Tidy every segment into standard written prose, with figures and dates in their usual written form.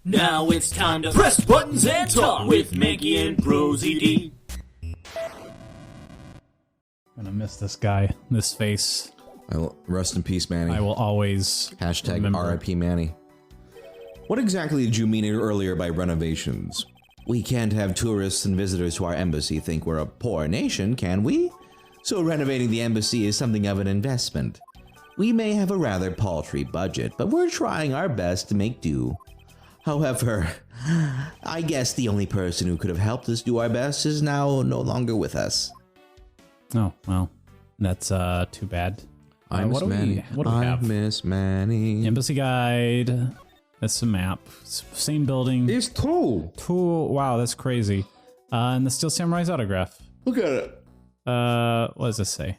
Now it's time to press buttons and talk with Manky and ProZD. I'm gonna miss this guy, this face. Rest in peace, Manny. I will always Hashtag RIP Manny. What exactly did you mean earlier by renovations? We can't have tourists and visitors to our embassy think we're a poor nation, can we? So renovating the embassy is something of an investment. We may have a rather paltry budget, but we're trying our best to make do. However, I guess the only person who could have helped us do our best is now no longer with us. Oh, well, that's too bad. I miss Manny. What do we have? I miss Manny. Embassy guide. That's a map. Same building. It's two. Wow, that's crazy. And the Steel Samurai's autograph. Look at it. What does this say?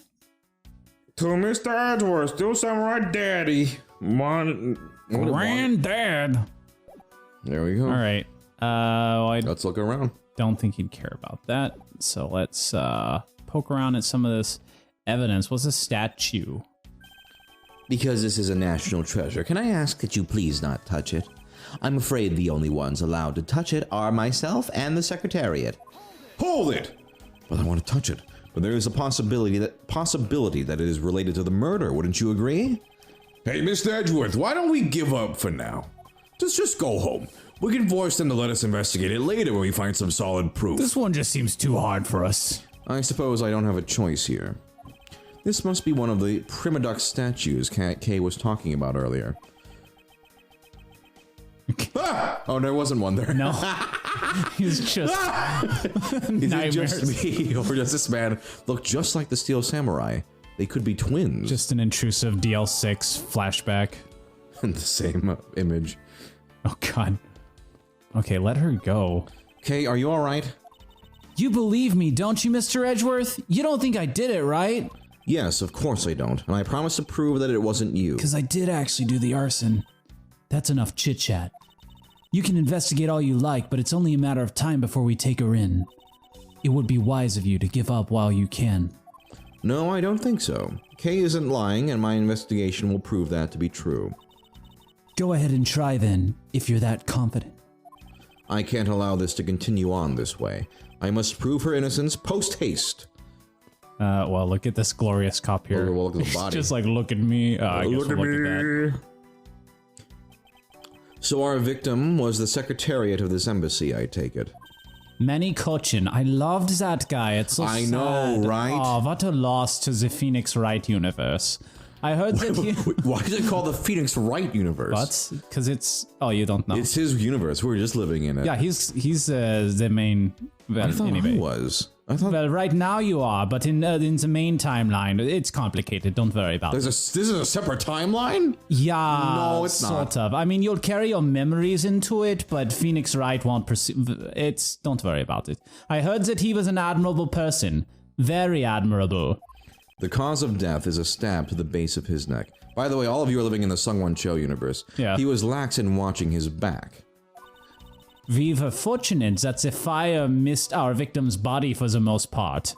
To Mr. Edgeworth, Steel Samurai Daddy. Granddad. There we go. All right. Let's look around. Don't think he'd care about that. So let's poke around at some of this evidence. What's a statue? Because this is a national treasure, can I ask that you please not touch it? I'm afraid the only ones allowed to touch it are myself and the Secretariat. Hold it! But I want to touch it. But there is a possibility that it is related to the murder, wouldn't you agree? Hey, Mr. Edgeworth, why don't we give up for now? Just go home. We can force them to let us investigate it later when we find some solid proof. This one just seems too hard for us. I suppose I don't have a choice here. This must be one of the Primaduck statues Kay was talking about earlier. Ah! Oh, there wasn't one there. No. He's just Is it just me, or does this man look just like the Steel Samurai? They could be twins. Just an intrusive DL6 flashback. In the same image. Oh, God. Okay, let her go. Kay, are you alright? You believe me, don't you, Mr. Edgeworth? You don't think I did it, right? Yes, of course I don't, and I promise to prove that it wasn't you. Because I did actually do the arson. That's enough chit-chat. You can investigate all you like, but it's only a matter of time before we take her in. It would be wise of you to give up while you can. No, I don't think so. Kay isn't lying, and my investigation will prove that to be true. Go ahead and try then, if you're that confident. I can't allow this to continue on this way. I must prove her innocence post-haste. Well, look at this glorious cop here. Well, look at the body. Just like, look at me. I guess we'll look at that. So our victim was the Secretariat of this embassy, I take it. Manny Cochin. I loved that guy. It's so I sad. know, right? Oh, what a loss to the Phoenix Wright universe. I heard that he... Why is it called the Phoenix Wright universe? What? Because it's... Oh, you don't know. It's his universe. We're just living in it. Yeah, he's the main... Well, I thought anyway. he was. I thought... Well, right now you are, but in the main timeline, it's complicated. Don't worry about it. This is a separate timeline? Yeah, No, it's not. Sort of. I mean, you'll carry your memories into it, but Phoenix Wright won't perceive... It's... Don't worry about it. I heard that he was an admirable person. Very admirable. The cause of death is a stab to the base of his neck. By the way, all of you are living in the SungWon Cho universe. Yeah. He was lax in watching his back. We were fortunate that the fire missed our victim's body for the most part.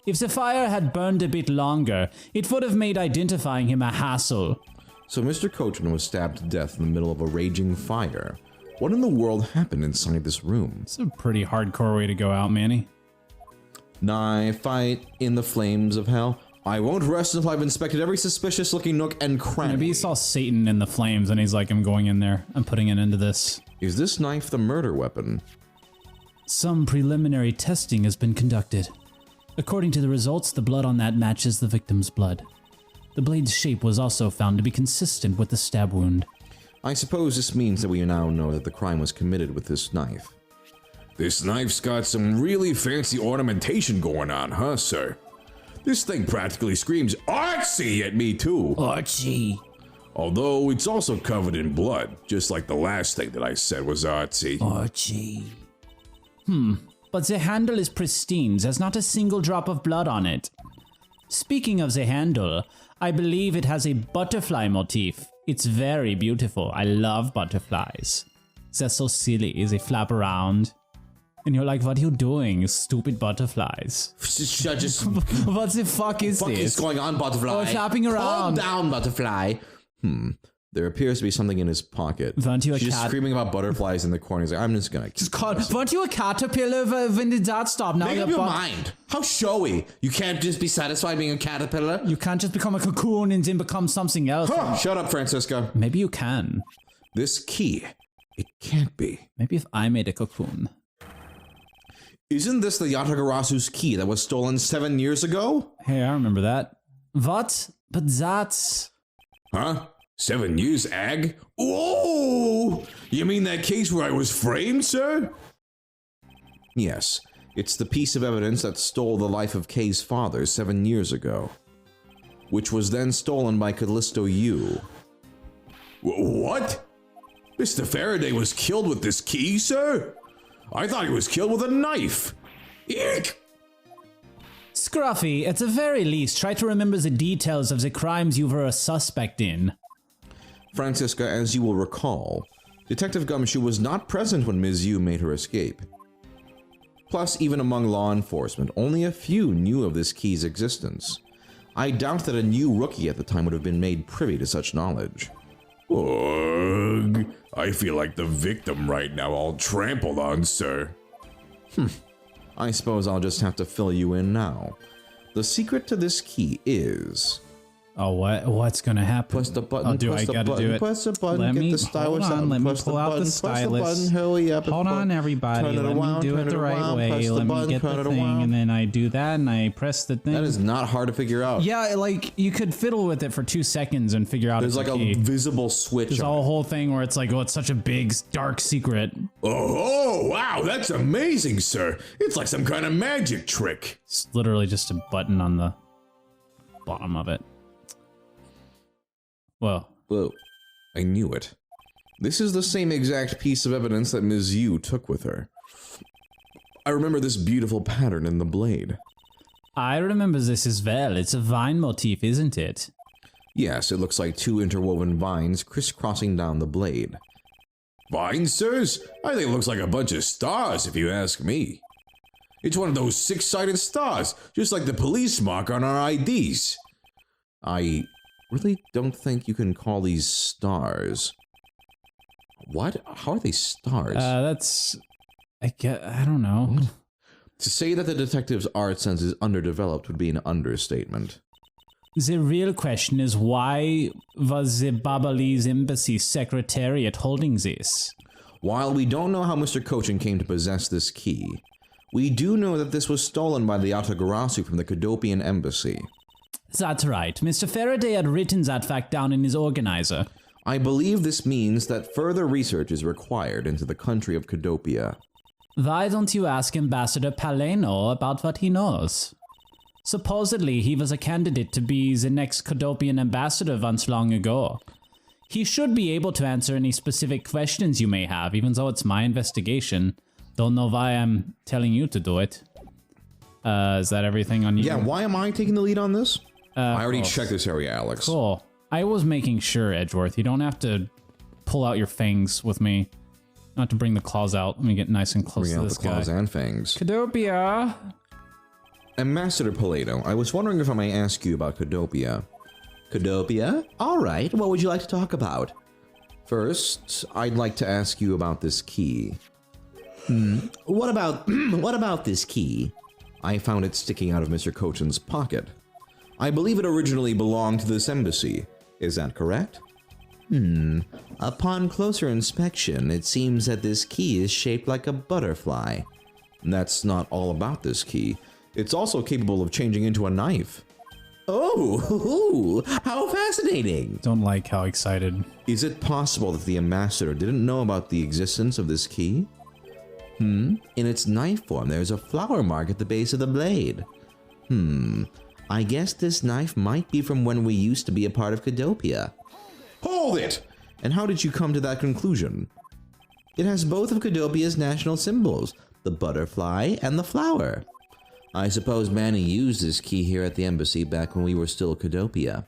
If the fire had burned a bit longer, it would have made identifying him a hassle. So Mr. Cochin was stabbed to death in the middle of a raging fire. What in the world happened inside this room? It's a pretty hardcore way to go out, Manny. Knife fight in the flames of hell. I won't rest until I've inspected every suspicious-looking nook and cranny. Maybe he saw Satan in the flames and he's like, I'm going in there. I'm putting an end to this. Is this knife the murder weapon? Some preliminary testing has been conducted. According to the results, the blood on that matches the victim's blood. The blade's shape was also found to be consistent with the stab wound. I suppose this means that we now know that the crime was committed with this knife. This knife's got some really fancy ornamentation going on, huh, sir? This thing practically screams artsy at me, too. Archie. Although it's also covered in blood, just like the last thing that I said was artsy. Archie. But the handle is pristine. There's not a single drop of blood on it. Speaking of the handle, I believe it has a butterfly motif. It's very beautiful. I love butterflies. They're so silly. They flap around. And you're like, what are you doing, you stupid butterflies? Just What the fuck is fuck this? is going on, butterfly? Oh, flapping around. Calm down, butterfly. There appears to be something in his pocket. Weren't you a She's cat? screaming about butterflies in the corner. He's like, I'm just gonna... Weren't you a caterpillar? When did that stop? Now Make you're up your mind. How showy. You can't just be satisfied being a caterpillar? You can't just become a cocoon and then become something else. Huh, shut up, Francisca. Maybe you can. This key, it can't be. Maybe if I made a cocoon. Isn't this the Yatagarasu's key that was stolen 7 years ago? Hey, I remember that. What? But that's... Huh? 7 years, Ag? Whoa! You mean that case where I was framed, sir? Yes, it's the piece of evidence that stole the life of Kay's father 7 years ago, which was then stolen by Callisto Yu. What? Mr. Faraday was killed with this key, sir? I thought he was killed with a knife. Eek! Scruffy, at the very least, try to remember the details of the crimes you were a suspect in. Francisca, as you will recall, Detective Gumshoe was not present when Ms. Yu made her escape. Plus, even among law enforcement, only a few knew of this key's existence. I doubt that a new rookie at the time would have been made privy to such knowledge. Ugh, I feel like the victim right now, all trampled on, sir. I suppose I'll just have to fill you in now. The secret to this key is... Oh, what's gonna happen? Press the button, Oh, do press I the gotta button, do it? press the button, Let get me, the stylus hold on, out, let me press the pull out button, the press the stylus. button, hurry up. Hold on, everybody. Turn it Let around, me do turn it the right around, way. press the Let me button, get turn the it thing, around. and then I do that, and I press the thing. That is not hard to figure out. Yeah, like, you could fiddle with it for 2 seconds and figure out There's it's like a key. a visible switch. There's a on it. whole thing where it's like, oh, it's such a big, dark secret. Oh, wow, that's amazing, sir. It's like some kind of magic trick. It's literally just a button on the bottom of it. Whoa. Whoa, I knew it. This is the same exact piece of evidence that Ms. Yu took with her. I remember this beautiful pattern in the blade. I remember this as well. It's a vine motif, isn't it? Yes, it looks like 2 interwoven vines crisscrossing down the blade. Vine, sirs? I think it looks like a bunch of stars, if you ask me. It's one of those 6-sided stars, just like the police mark on our IDs. I really don't think you can call these stars. What? How are they stars? That's... I don't know. To say that the detective's art sense is underdeveloped would be an understatement. The real question is, why was the Babalese embassy secretariat holding this? While we don't know how Mr. Cochin came to possess this key, we do know that this was stolen by the Yatagarasu from the Cadopian embassy. That's right. Mr. Faraday had written that fact down in his organizer. I believe this means that further research is required into the country of Cadopia. Why don't you ask Ambassador Paleno about what he knows? Supposedly, he was a candidate to be the next Cadopian ambassador once long ago. He should be able to answer any specific questions you may have, even though it's my investigation. Don't know why I'm telling you to do it. Is that everything on you? Yeah, why am I taking the lead on this? I already cool. checked this area, Alex. Cool. I was making sure, Edgeworth. You don't have to pull out your fangs with me. Not to bring the claws out. Let me get nice and close Bring to out this the claws guy. and fangs. Cadopia! Ambassador Paleto, I was wondering if I may ask you about Cadopia. Cadopia? All right, what would you like to talk about? First, I'd like to ask you about this key. What about this key? I found it sticking out of Mr. Cochin's pocket. I believe it originally belonged to this embassy. Is that correct? Upon closer inspection, it seems that this key is shaped like a butterfly. That's not all about this key. It's also capable of changing into a knife. Oh, how fascinating! Don't like how excited. Is it possible that the ambassador didn't know about the existence of this key? In its knife form, there's a flower mark at the base of the blade. I guess this knife might be from when we used to be a part of Cadopia. Hold it! And how did you come to that conclusion? It has both of Cadopia's national symbols, the butterfly and the flower. I suppose Manny used this key here at the embassy back when we were still Cadopia.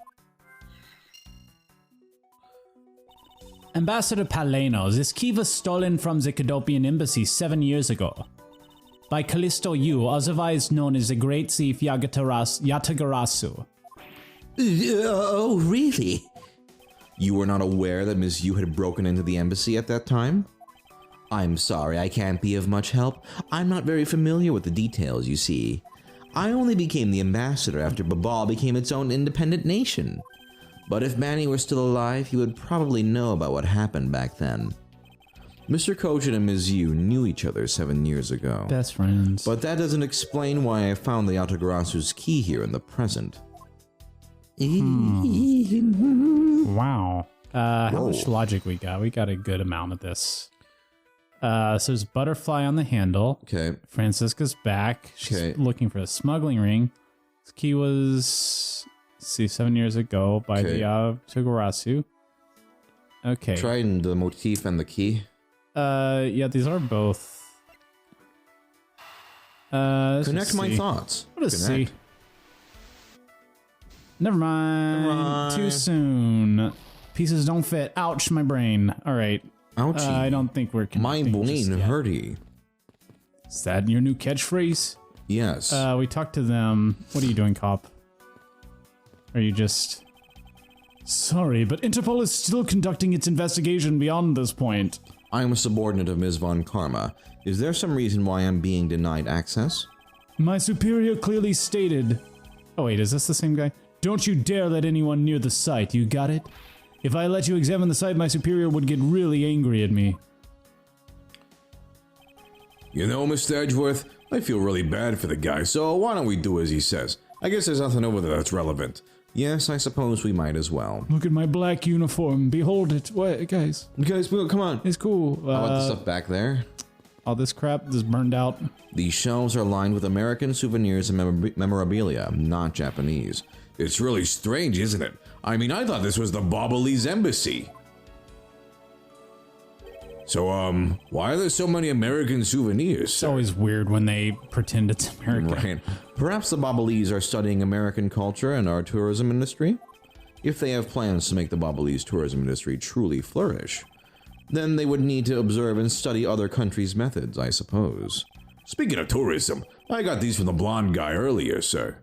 Ambassador Paleno, this key was stolen from the Cadopian embassy 7 years ago. By Callisto Yu, otherwise known as the Great Thief Yatagarasu. Oh, really? You were not aware that Ms. Yu had broken into the embassy at that time? I'm sorry, I can't be of much help. I'm not very familiar with the details, you see. I only became the ambassador after Babal became its own independent nation. But if Manny were still alive, he would probably know about what happened back then. Mr. Kojin and Ms. Yu knew each other 7 years ago. Best friends. But that doesn't explain why I found the Yatagarasu's key here in the present. Wow. How Whoa. much logic we got? We got a good amount of this. So there's butterfly on the handle. Okay. Francisca's back. She's Okay. looking for a smuggling ring. This key was, let's see, 7 years ago by Okay. the Yatagarasu. Okay. Trying the motif and the key. Yeah, these are both. Let's Connect just my see. thoughts. What is Connect. C? Never mind. Never mind. Too soon. Pieces don't fit. Ouch, my brain. All right. Ouchie. I don't think we're My connecting just brain yet. hurty. Is that your new catchphrase? Yes. We talked to them. What are you doing, cop? Are you just... Sorry, but Interpol is still conducting its investigation beyond this point. I am a subordinate of Ms. Von Karma. Is there some reason why I'm being denied access? My superior clearly stated... Oh wait, is this the same guy? Don't you dare let anyone near the site, you got it? If I let you examine the site, my superior would get really angry at me. You know, Mr. Edgeworth, I feel really bad for the guy, so why don't we do as he says? I guess there's nothing over there that's relevant. Yes, I suppose we might as well. Look at my black uniform. Behold it. What, guys? Guys, come on. It's cool. How about the stuff back there? All this crap is burned out. These shelves are lined with American souvenirs and memorabilia, not Japanese. It's really strange, isn't it? I mean, I thought this was the Babalese embassy. So, why are there so many American souvenirs, It's sir? always weird when they pretend it's American. Right. Perhaps the Babalese are studying American culture and our tourism industry? If they have plans to make the Babalese tourism industry truly flourish, then they would need to observe and study other countries' methods, I suppose. Speaking of tourism, I got these from the blonde guy earlier, sir.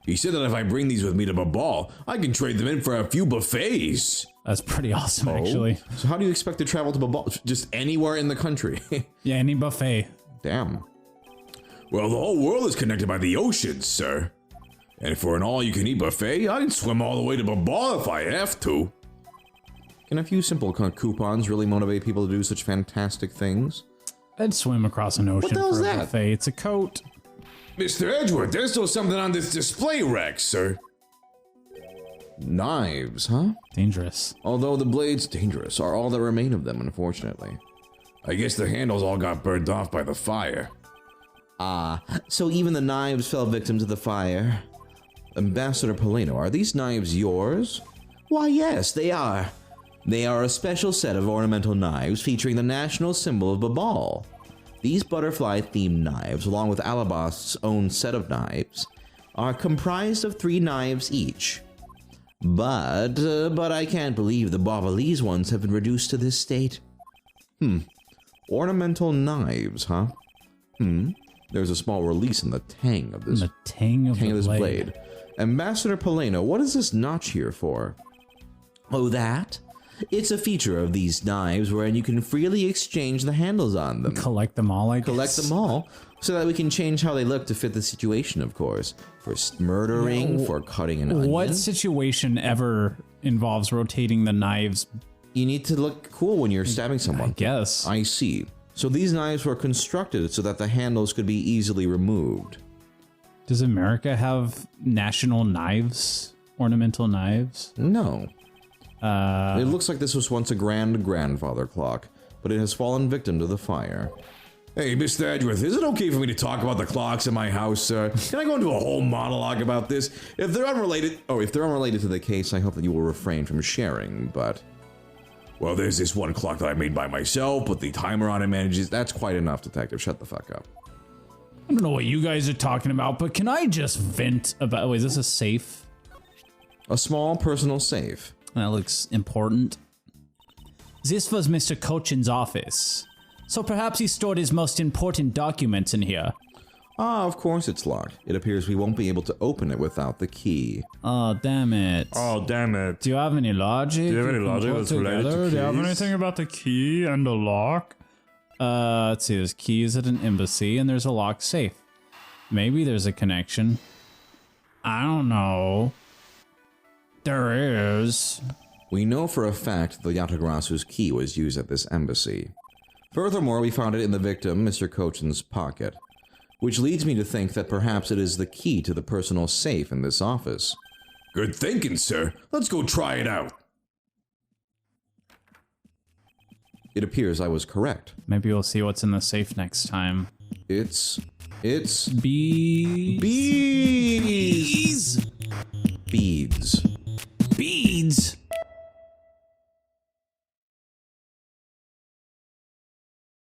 He said that if I bring these with me to Babal, I can trade them in for a few buffets. That's pretty awesome, actually. So how do you expect to travel to Babal? Just anywhere in the country? Yeah, any buffet. Damn. Well, the whole world is connected by the oceans, sir. And for an all-you-can-eat buffet, I can swim all the way to Babal if I have to. Can a few simple coupons really motivate people to do such fantastic things? I'd swim across an ocean hell's for a that? buffet. It's a coat. Mr. Edgeworth, there's still something on this display rack, sir. Knives, huh? Dangerous. Although the blades, dangerous, are all that remain of them, unfortunately. I guess the handles all got burned off by the fire. Ah, so even the knives fell victim to the fire. Ambassador Polino, are these knives yours? Why, yes, they are. They are a special set of ornamental knives featuring the national symbol of Babal. These butterfly-themed knives, along with Alabast's own set of knives, are comprised of 3 knives each. But I can't believe the Babalese ones have been reduced to this state. Ornamental knives, huh? There's a small release in the tang of this The tang of the this blade. blade. Ambassador Polino, what is this notch here for? Oh, that? It's a feature of these knives wherein you can freely exchange the handles on them. Collect them all, I guess. Collect them all, so that we can change how they look to fit the situation, of course. For murdering, for cutting an onion. What situation ever involves rotating the knives? You need to look cool when you're stabbing someone. I guess. I see. So these knives were constructed so that the handles could be easily removed. Does America have national knives? Ornamental knives? No. It looks like this was once a grandfather clock, but it has fallen victim to the fire. Hey, Mr. Edgeworth, is it okay for me to talk about the clocks in my house, sir? Can I go into a whole monologue about this? If they're unrelated to the case, I hope that you will refrain from sharing, but... Well, there's this one clock that I made by myself, put the timer on it manages. That's quite enough, Detective. Shut the fuck up. I don't know what you guys are talking about, but can I just vent about... Wait, is this a safe? A small personal safe. That looks important. This was Mr. Kochin's office. So perhaps he stored his most important documents in here. Ah, of course it's locked. It appears we won't be able to open it without the key. Oh, damn it. Oh, damn it. Do you have any logic? Do you have any can logic put that's related to together? keys? Do you have anything about the key and the lock? Let's see. There's keys at an embassy, and there's a locked safe. Maybe there's a connection. I don't know. There is. We know for a fact the Yatagarasu's key was used at this embassy. Furthermore, we found it in the victim, Mr. Kochin's pocket, which leads me to think that perhaps it is the key to the personal safe in this office. Good thinking, sir. Let's go try it out. It appears I was correct. Maybe we'll see what's in the safe next time. It's Bees. beads. Beads.